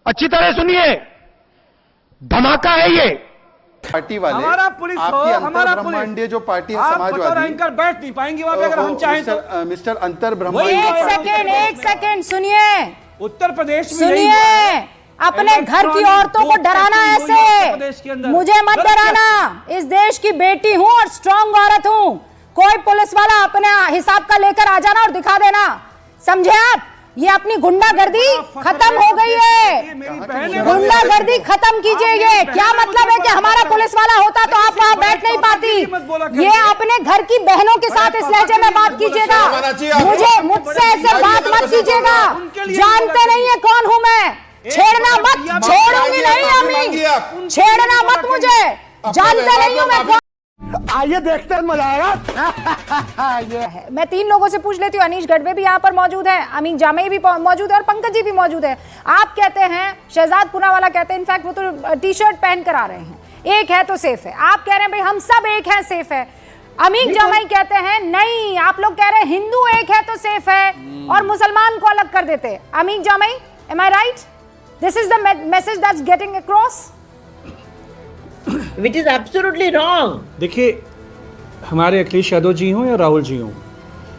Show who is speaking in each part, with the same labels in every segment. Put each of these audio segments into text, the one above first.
Speaker 1: अच्छी तरह सुनिए, धमाका है ये।
Speaker 2: पार्टी वाले
Speaker 3: हमारा पुलिस
Speaker 2: आपकी
Speaker 3: हमारा
Speaker 2: ब्रह्मांडीय जो पार्टी है
Speaker 3: आप
Speaker 2: समाजवादी,
Speaker 3: एंकर बैठ नहीं पाएंगे वहां पे अगर हम चाहें तो।
Speaker 2: मिस्टर अंतर ब्रह्मांडीय
Speaker 4: एक सेकेंड सुनिए,
Speaker 3: उत्तर प्रदेश में
Speaker 4: सुनिए, अपने घर की औरतों को डराना ऐसे, मुझे मत डराना। इस देश की बेटी हूं और स्ट्रांग औरत हूं। कोई पुलिस वाला अपने हिसाब का लेकर आ जाना और दिखा देना, समझे आप? ये अपनी गुंडागर्दी खत्म हो गई है, गुंडागर्दी खत्म कीजिए। ये क्या मतलब है कि हमारा पुलिस वाला होता तो आप वहां बैठ नहीं पाती। ये अपने घर की बहनों के साथ इस लहजे में बात कीजिएगा, मुझसे ऐसे बात मत कीजिएगा। जानते नहीं है कौन हूं मैं, छेड़ना मत, छोड़ूंगी नहीं अम्मी, छेड़ना मत मुझे, जानते नहीं हूं मैं।
Speaker 1: आइए देखते हैं, मजा आएगा।
Speaker 4: ये है, मैं तीन लोगों से पूछ लेती हूँ। अनीश गढ़वे भी यहाँ पर मौजूद है, अमीन जामई भी मौजूद है और पंकज जी भी मौजूद है। आप कहते हैं, शहजाद पूनावाला कहते हैं, इनफैक्ट वो तो टी शर्ट पहन कर आ रहे हैं, एक है तो सेफ है। आप कह रहे हैं भाई हम सब एक हैं, सेफ है। अमीन जामई कहते हैं नहीं, आप लोग कह रहे हैं हिंदू एक है तो सेफ है और मुसलमान को अलग कर देते। Amin Jamai, am I right? This is the message that's getting across,
Speaker 5: Which is absolutely wrong.
Speaker 3: देखिए, हमारे अखिलेश यादव जी हों या राहुल जी हों,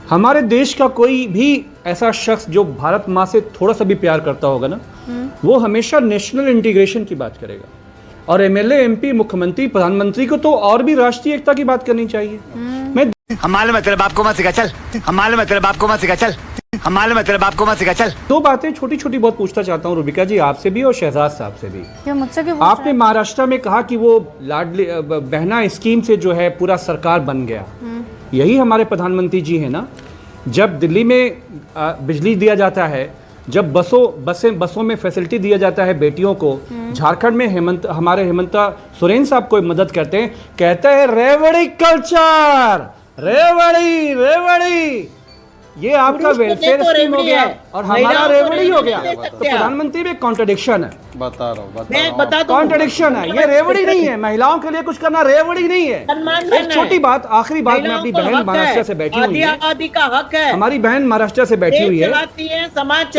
Speaker 3: हमारे देश का कोई भी ऐसा शख्स जो भारत माँ से थोड़ा सा भी प्यार करता होगा ना, वो हमेशा नेशनल इंटीग्रेशन की बात करेगा। और एमएलए, एमपी, मुख्यमंत्री, प्रधानमंत्री को तो और भी राष्ट्रीय एकता की बात करनी चाहिए। मैं
Speaker 1: हमारे मतलब आपको मत सिखा चल, हमारे मतलब आपको मत सिखा चल, हमारे मतलब आपको मत सिखा चल।
Speaker 3: दो बातें छोटी छोटी बहुत पूछना चाहता हूँ रुबिका जी, आपसे भी और शहजाद साहब से भी।
Speaker 4: क्या मुझसे क्यों?
Speaker 3: आपने महाराष्ट्र में कहा कि वो लाडली बहना स्कीम से जो है पूरा सरकार बन गया। यही हमारे प्रधानमंत्री जी हैं ना। जब दिल्ली में बिजली दिया जाता है, जब बसों में फैसिलिटी दिया जाता है बेटियों को, झारखंड में हमारे हेमंता सोरेन साहब को मदद करते हैं, कहते हैं रेवड़ी कल्चर, रेवड़ी ये आपका वेलफेयर स्कीम हो गया और हमारा रेवड़ी हो गया। तो प्रधानमंत्री में कॉन्ट्रडिक्शन है,
Speaker 2: बता रहा हूँ,
Speaker 5: मैं बता दूं,
Speaker 3: कॉन्ट्रडिक्शन है। ये रेवड़ी नहीं है, महिलाओं के लिए कुछ करना रेवड़ी नहीं है। एक छोटी बात, आखिरी बात, मैं अपनी बहन महाराष्ट्र से बैठी हुई है,
Speaker 5: आदि का हक है,
Speaker 3: हमारी बहन महाराष्ट्र से बैठी हुई है।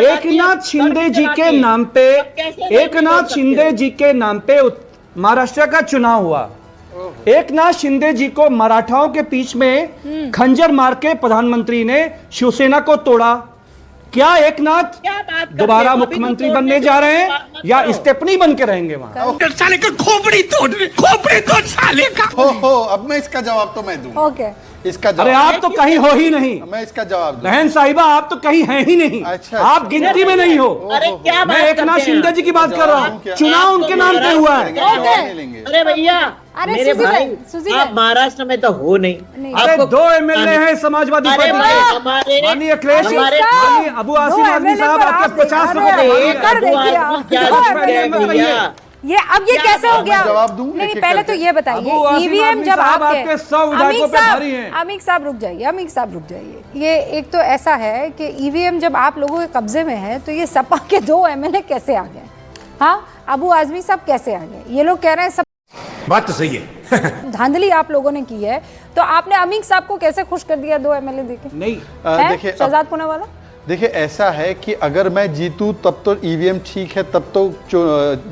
Speaker 3: एकनाथ शिंदे जी के नाम पे, एकनाथ शिंदे जी के नाम पे महाराष्ट्र का चुनाव हुआ। एकनाथ शिंदे जी को मराठाओं के बीच में खंजर मार के प्रधानमंत्री ने शिवसेना को तोड़ा। क्या एकनाथ दोबारा मुख्यमंत्री बनने जा रहे हैं या स्टेपनी बन के रहेंगे वहां?
Speaker 1: साले का खोपड़ी तोड़ साले का।
Speaker 2: हो अब मैं इसका जवाब तो मैं दूंगा।
Speaker 4: ओके,
Speaker 2: इसका
Speaker 3: अरे आप तो कहीं हो ही नहीं,
Speaker 2: मैं इसका जवाब दूंगा।
Speaker 3: बहन साहिबा आप तो कहीं हैं ही नहीं।
Speaker 2: अच्छा,
Speaker 3: आप गिनती में नहीं हो।
Speaker 5: अरे क्या
Speaker 3: मैं एकनाथ शिंदे जी की बात कर रहा हूँ, चुनाव उनके नाम पे हुआ है।
Speaker 5: अरे भैया,
Speaker 4: अरे
Speaker 5: मेरे
Speaker 4: सुजी
Speaker 5: भाई,
Speaker 4: सुजी
Speaker 5: आप महाराष्ट्र में तो हो नहीं।
Speaker 3: अरे दो एमएलए हैं समाजवादी
Speaker 5: अरे
Speaker 3: पार्टी
Speaker 5: भाई,
Speaker 3: के।
Speaker 5: हमारे
Speaker 3: माननीय अखिलेश,
Speaker 5: हमारे
Speaker 3: माननीय अबू आसिम आजमी साहब, आपके 50
Speaker 4: ये अब ये कैसे हो गया?
Speaker 2: जवाब दूं?
Speaker 4: नहीं,
Speaker 2: एक-एक
Speaker 4: पहले तो
Speaker 2: करके।
Speaker 4: ये बताइए,
Speaker 3: अबू आसिम
Speaker 4: ईवीएम
Speaker 3: आजमी
Speaker 4: जब
Speaker 3: साहब
Speaker 4: आपके,
Speaker 3: आपके 100 विधायकों पे भारी हैं।
Speaker 4: अमीक साहब रुक जाइए, अमीक साहब रुक जाइए। ये एक तो ऐसा है कि ईवीएम जब आप लोगों के कब्जे में है तो ये सपा के दो एमएलए कैसे आ गए? हाँ, अबू आजमी साहब कैसे आ गए? ये लोग कह रहे हैं सब
Speaker 1: बात तो सही है।
Speaker 4: धांधली आप लोगों ने की है, तो आपने अमीक साहब को कैसे खुश कर दिया दो एमएलए देके?
Speaker 3: नहीं
Speaker 2: देखिए,
Speaker 4: शहजाद पूनावाला,
Speaker 2: देखिए ऐसा है कि अगर मैं जीतूं तब तो ईवीएम ठीक है, तब तो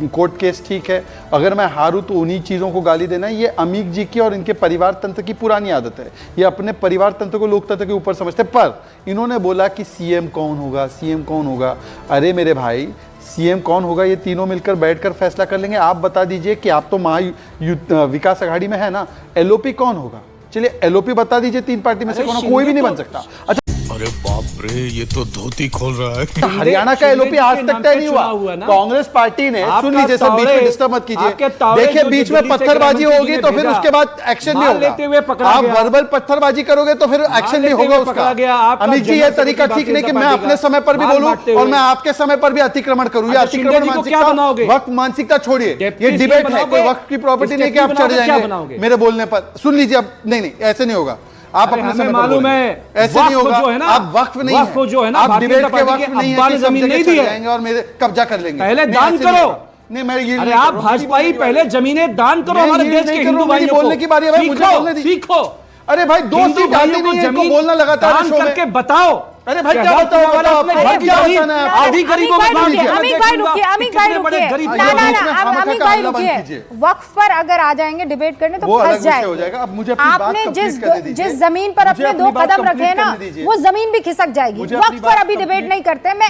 Speaker 2: कोर्ट केस ठीक है। अगर मैं हारूं तो उन्हीं चीज़ों को गाली देना है। ये अमीक जी की और इनके परिवार तंत्र की पुरानी आदत है। ये अपने परिवार तंत्र को लोकतंत्र के ऊपर समझते। पर इन्होंने बोला कि सीएम कौन होगा, सीएम कौन होगा। अरे मेरे भाई, सीएम कौन होगा ये तीनों मिलकर बैठकर फैसला कर लेंगे। आप बता दीजिए कि आप तो विकास अघाड़ी में है ना, एलओपी कौन होगा? चलिए एलओपी बता दीजिए, तीन पार्टी में से कोई भी नहीं बन सकता। अच्छा,
Speaker 6: अरे बाप रे, ये तो धोती खोल रहा है।
Speaker 2: हरियाणा का एलओपी आज तक तय नहीं हुआ। कांग्रेस पार्टी ने, सुन लीजिए सर, बीच में डिस्टर्ब मत कीजिए। देखिए बीच में पत्थरबाजी होगी तो फिर उसके बाद एक्शन नहीं होगा। आप वर्बल पत्थरबाजी करोगे तो फिर एक्शन नहीं होगा उसका। अमित जी, ये तरीका ठीक नहीं कि मैं अपने समय पर भी बोलूं और मैं आपके समय पर भी अतिक्रमण करूं। ये अतिक्रमण मानसिकता, वक्त मानसिकता छोड़िए। ये डिबेट है, कोई वक्त की प्रॉपर्टी नहीं कि आप चढ़ जाएंगे मेरे बोलने पर। सुन लीजिए, अब नहीं, ऐसे नहीं होगा। आप अपने समय
Speaker 3: मालूम है,
Speaker 2: ऐसे नहीं होगा। आप वक्फ नहीं है,
Speaker 3: जो है ना,
Speaker 2: आप डिबेट के वक्त नहीं है कि
Speaker 3: जमीन नहीं दी है
Speaker 2: और मेरे कब्जा कर लेंगे।
Speaker 3: पहले दान करो।
Speaker 2: नहीं, मैं ये
Speaker 3: अरे आप भाजपाई पहले जमीनें दान करो हमारे देश के हिंदू भाइयों को।
Speaker 2: बोलने की बारी है भाई, मुझे बोलने दी।
Speaker 3: सीखो।
Speaker 2: अरे भाई, दो सीट आती नहीं है, इनको बोलना लगातार
Speaker 3: दान करके बताओ
Speaker 2: अरे भाई क्या बताओ
Speaker 3: आधी गरीबों में
Speaker 4: अमीक भाई रुकिए वक्फ पर अगर आ जाएंगे डिबेट करने तो फंस जाएगा।
Speaker 2: अब मुझे
Speaker 4: आपने जिस जमीन पर अपने 2 कदम रखे हैं ना वो जमीन भी खिसक जाएगी। वक्फ पर अभी डिबेट नहीं करते। मैं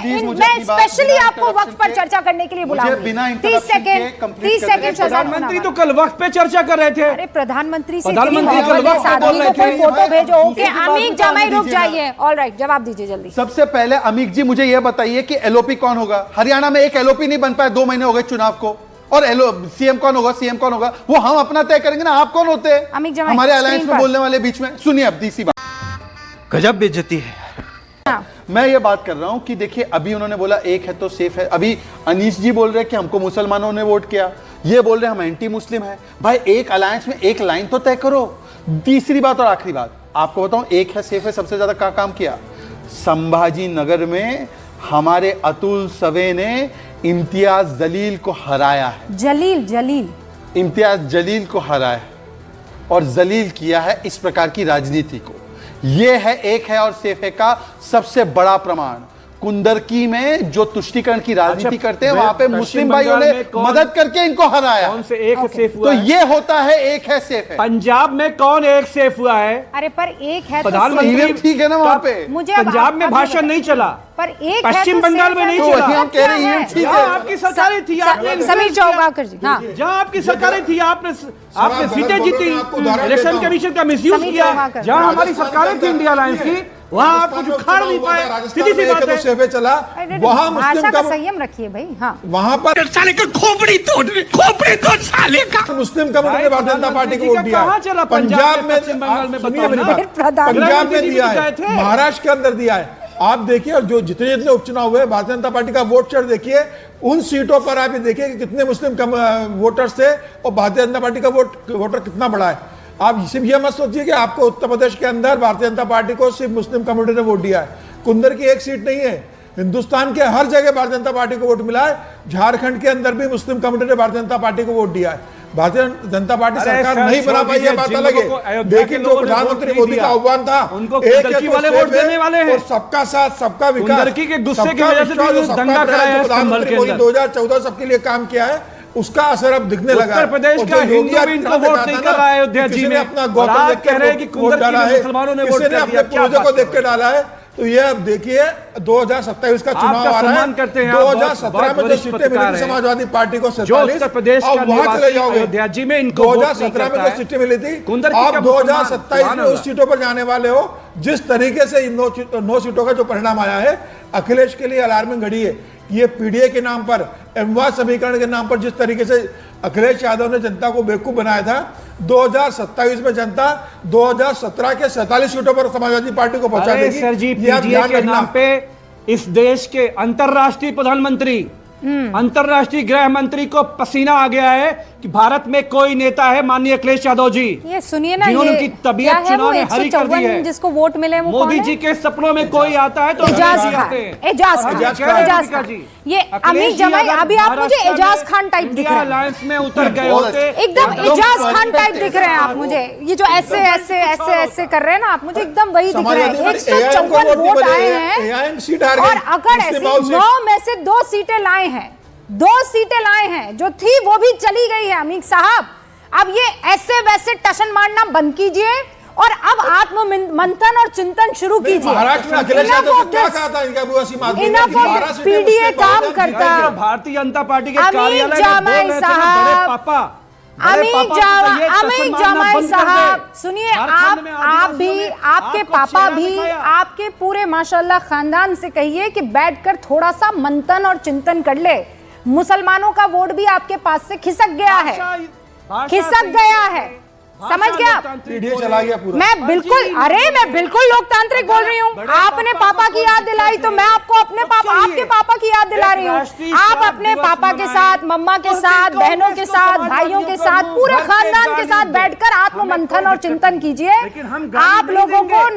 Speaker 4: स्पेशली आपको वक्फ पर चर्चा करने के लिए बुलाऊंगी। 30 सेकंड।
Speaker 3: प्रधानमंत्री तो कल वक्फ पे चर्चा कर रहे थे।
Speaker 4: अरे प्रधानमंत्री से कोई फोटो भेजो। ओके अमीक जामाई रुक जाइए। ऑलराइट जवाब दीजिए जल्दी।
Speaker 2: सबसे पहले अमीक जी मुझे यह बताइए कि एलओपी कौन होगा? हरियाणा में एक एलओपी नहीं बन पाया, 2 महीने हो गए चुनाव को। और सीएम कौन होगा? सीएम कौन होगा वो हम अपना तय करेंगे ना। आप कौन होते हैं हमारे अलायंस में बोलने वाले बीच में? सुनिए अब तीसरी बात।
Speaker 1: गजब बेइज्जती है।
Speaker 2: मैं ये बात कर रहा हूं कि देखिए अभी उन्होंने बोला एक है तो सेफ है। अभी अनीश जी बोल रहे हैं कि हमको मुसलमानों ने वोट किया, ये बोल रहे हैं हम एंटी मुस्लिम है। भाई एक अलायंस में एक लाइन तो तय करो। तीसरी बात और आखिरी बात आपको बताऊं, एक है सेफ है सबसे ज्यादा क्या काम किया? संभाजी नगर में हमारे अतुल सवे ने इम्तियाज जलील को हराया है।
Speaker 4: जलील
Speaker 2: इम्तियाज जलील को हराया है और जलील किया है इस प्रकार की राजनीति को। यह है एक है और सेफ है का सबसे बड़ा प्रमाण। कुंदरकी में जो तुष्टीकरण की राजनीति करते हैं वहां पे मुस्लिम भाइयों ने मदद करके इनको हराया।
Speaker 3: कौन से एक सेफ हुआ
Speaker 2: तो ये होता है एक है सेफ है।
Speaker 3: पंजाब में कौन एक सेफ हुआ है?
Speaker 4: अरे पर एक है
Speaker 2: प्रधानमंत्री ठीक है ना वहां पे।
Speaker 4: मुझे
Speaker 3: पंजाब में भाषण नहीं चला,
Speaker 4: पर एक
Speaker 3: पश्चिम बंगाल में नहीं चला।
Speaker 2: हम कह रहे हैं ठीक है।
Speaker 3: आपकी सरकारें थी, आपने
Speaker 4: समीर चौगाकर जी हाँ
Speaker 3: जहाँ आपकी सरकारें थी आपने सीटें जीती, इलेक्शन कमीशन का मिसयूज किया। जहाँ हमारी सरकारें थी इंडिया अलायंस की वहाँ आप कुछ उखाड़ नहीं पाए। सीधी सी बात है।
Speaker 7: सेफे चला वहाँ
Speaker 4: भाषा का संयम रखिए भाई। हाँ
Speaker 7: वहाँ पर
Speaker 6: साले का खोपड़ी तोड़ साले का।
Speaker 7: मुस्लिम कम्युनिटी ने भारतीय जनता पार्टी को वोट दिया। पंजाब में, पंजाब में दिया है, महाराष्ट्र के अंदर दिया है। आप देखिए और जो जितने उपचुनाव हुए भारतीय जनता पार्टी का वोट शेयर देखिए, उन सीटों पर आप ये देखिए कि कितने मुस्लिम वोटर्स थे और भारतीय जनता पार्टी का वोटर कितना बड़ा है। आप सिर्फ ये मत सोचिए कि आपको उत्तर प्रदेश के अंदर भारतीय जनता पार्टी को सिर्फ मुस्लिम कम्युनिटी ने वोट दिया है। कुंदर की एक सीट नहीं है, हिंदुस्तान के हर जगह भारतीय जनता पार्टी को वोट मिला है। झारखंड के अंदर भी मुस्लिम कम्युनिटी ने भारतीय जनता पार्टी को वोट दिया है। भारतीय जनता पार्टी सरकार नहीं बना पाई है बात अलग है, लेकिन जो प्रधानमंत्री मोदी का आह्वान था एक और सबका साथ सबका विकास, प्रधानमंत्री मोदी 2014 सबके लिए काम किया है, उसका असर अब दिखने लगा है।
Speaker 3: उत्तर प्रदेश का हिंदू भी इनको वोट नहीं कर रहा है अयोध्या जी में।
Speaker 7: अपना गौतम देख के वोट डाला है, किसी ने अपने पूर्वजों को देख के डाला है। तो ये अब देखिए 2027 का चुनाव आ रहा है। 2017 में जो सीटें मिली थी समाजवादी पार्टी को 47, अब वहां चले जाओगे। 2017 में जो सीटें मिली थी आप 2027 में उस सीटों पर जाने वाले हो। जिस तरीके से इन 9 सीटों का जो परिणाम आया है अखिलेश के लिए अलार्मिंग घड़ी है। ये पीडीए के नाम पर, एमवाय समीकरण के नाम पर जिस तरीके से अखिलेश यादव ने जनता को बेवकूफ बनाया था, 2027 में जनता 2017 के 47 सीटों पर समाजवादी पार्टी को पहुंचा देगी।
Speaker 3: सर जी पीडीए के नाम पे इस देश के अंतर्राष्ट्रीय प्रधानमंत्री, अंतर्राष्ट्रीय गृह मंत्री को पसीना आ गया है कि भारत में कोई नेता है माननीय अखिलेश यादव जी।
Speaker 4: ये सुनिए ना,
Speaker 3: जिन्होंने उनकी तबीयत चुनाव में हरी कर दी है।
Speaker 4: जिसको वोट मिले वो
Speaker 3: मोदी जी के सपनों में कोई आता है तो
Speaker 4: एजाज खान। ये अमीक जमाई अभी आप मुझे एजाज खान टाइप दिख रहे हैं।
Speaker 3: अलायंस में उतर गए होते
Speaker 4: एकदम एजाज खान टाइप दिख रहे हैं आप मुझे। ये जो ऐसे ऐसे ऐसे ऐसे कर रहे हैं ना आप, मुझे एकदम वही दिख रहे हैं। 154 वोट आए हैं और अगर ऐसे 9 में से 2 सीटें लाए हैं, 2 सीटें लाए हैं, जो थी वो भी चली गई है अमीक साहब। अब ये ऐसे वैसे टशन मारना बंद कीजिए और अब आत्म मंथन और चिंतन शुरू कीजिए।
Speaker 7: महाराष्ट्र में अखिलेश यादव ने क्या कहा था इनका बुआ सीमा
Speaker 4: पीडीए काम करता है।
Speaker 3: भारतीय जनता पार्टी के कार्यालय में
Speaker 4: जामाई साहब, अमीक जामाई साहब सुनिए, आप भी, आपके पापा भी, आपके पूरे माशाल्लाह खानदान से कहिए कि बैठकर थोड़ा सा मंथन और चिंतन कर ले। मुसलमानों का वोट भी आपके पास से खिसक गया है, खिसक गया है, समझ गया?
Speaker 7: चला गया पूरा।
Speaker 4: मैं बिल्कुल लोकतांत्रिक बोल रही हूँ। आपने पापा की याद दिलाई तो मैं आपको अपने पापा, आपके पापा की याद दिला रही हूँ। आप अपने पापा के साथ, मम्मा के साथ, बहनों के साथ, भाइयों के साथ, पूरे खानदान के साथ बैठकर आत्म मंथन और चिंतन कीजिए। आप लोगों को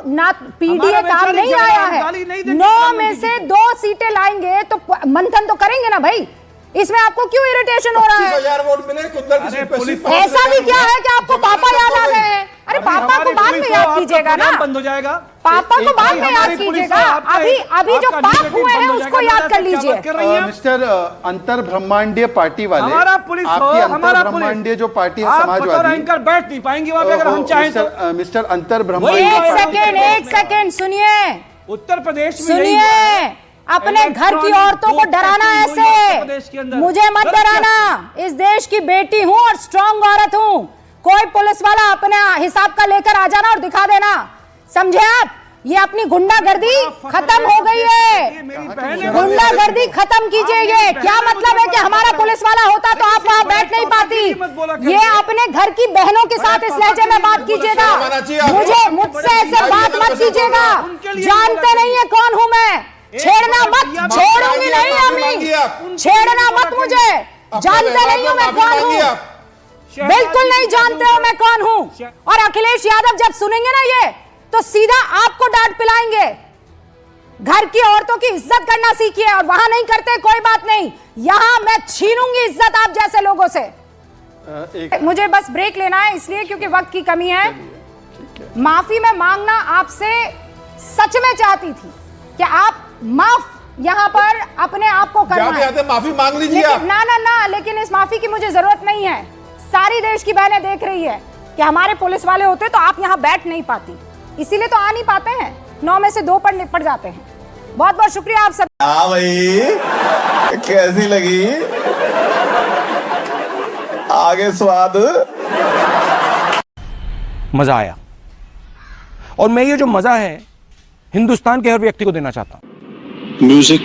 Speaker 4: ना पीडीए काम नहीं आया है। 9 में से 2 सीटें लाएंगे तो मंथन तो करेंगे ना भाई। इसमें आपको क्यों इरिटेशन हो रहा है?
Speaker 7: 25,000 वोट मिले कुंदर की सीट पे, सिर्फ
Speaker 4: ऐसा भी क्या है कि आपको पापा याद आ गए हैं? अरे पापा को बाद में याद कीजिएगा ना,
Speaker 3: बंद हो जाएगा।
Speaker 4: पापा को बाद में याद कीजिएगा, अभी जो पाप हुए हैं उसको याद कर लीजिए।
Speaker 2: मिस्टर अंतर ब्रह्मांडीय पार्टी वाले,
Speaker 3: हमारा पुलिस हो,
Speaker 2: आपकी
Speaker 3: हमारा
Speaker 2: अंतर ब्रह्मांडीय जो पार्टी है
Speaker 3: आप
Speaker 2: समाजवादी,
Speaker 3: एंकर बैठ नहीं पाएंगे वहां पे अगर हम चाहें तो।
Speaker 2: मिस्टर अंतर ब्रह्मांडीय
Speaker 4: एक सेकेंड सुनिए,
Speaker 3: उत्तर प्रदेश में
Speaker 4: सुनिए, अपने घर की औरतों को डराना ऐसे, मुझे मत डराना। इस देश की बेटी हूं और स्ट्रांग औरत हूं। कोई पुलिस वाला अपने हिसाब का लेकर आ जाना और दिखा देना, समझे आप? ये अपनी गुंडागर्दी खत्म हो गई है, गुंडागर्दी खत्म कीजिए। ये क्या मतलब है कि हमारा पुलिस वाला होता तो आप वहां बैठ नहीं पाती? ये अपने घर की बहनों के साथ इस लहजे में बात कीजिएगा, मुझसे ऐसे बात मत कीजिएगा। जानते नहीं है कौन हूं मैं, छेड़ना मत, छोड़ूंगी नहीं अम्मी, छेड़ना मत मुझे। जानते नहीं हूं मैं कौन हूं, बिल्कुल नहीं जानते हो मैं कौन हूं। और अखिलेश यादव जब सुनेंगे ना ये, तो सीधा आपको डांट पिलाएंगे। घर की औरतों की इज्जत करना सीखिए, और वहां नहीं करते कोई बात नहीं, यहां मैं छीनूंगी इज्जत आप जैसे लोगों से। मुझे बस ब्रेक लेना है इसलिए क्योंकि वक्त की कमी है। माफी मैं मांगना आपसे सच में चाहती थी कि आप माफ यहां पर अपने आप को करना है,
Speaker 7: माफी मांग लीजिए आप।
Speaker 4: ना, लेकिन इस माफी की मुझे जरूरत नहीं है। सारी देश की बहनें देख रही है कि हमारे पुलिस वाले होते तो आप यहां बैठ नहीं पाती, इसीलिए तो आ नहीं पाते हैं। 9 में से 2 पर निपट जाते हैं। बहुत बहुत शुक्रिया आप सब।
Speaker 8: हाँ भाई, कैसी लगी आगे स्वाद?
Speaker 6: मजा आया, और मैं ये जो मजा है हिंदुस्तान के हर व्यक्ति को देना चाहता हूं।
Speaker 8: म्यूजिक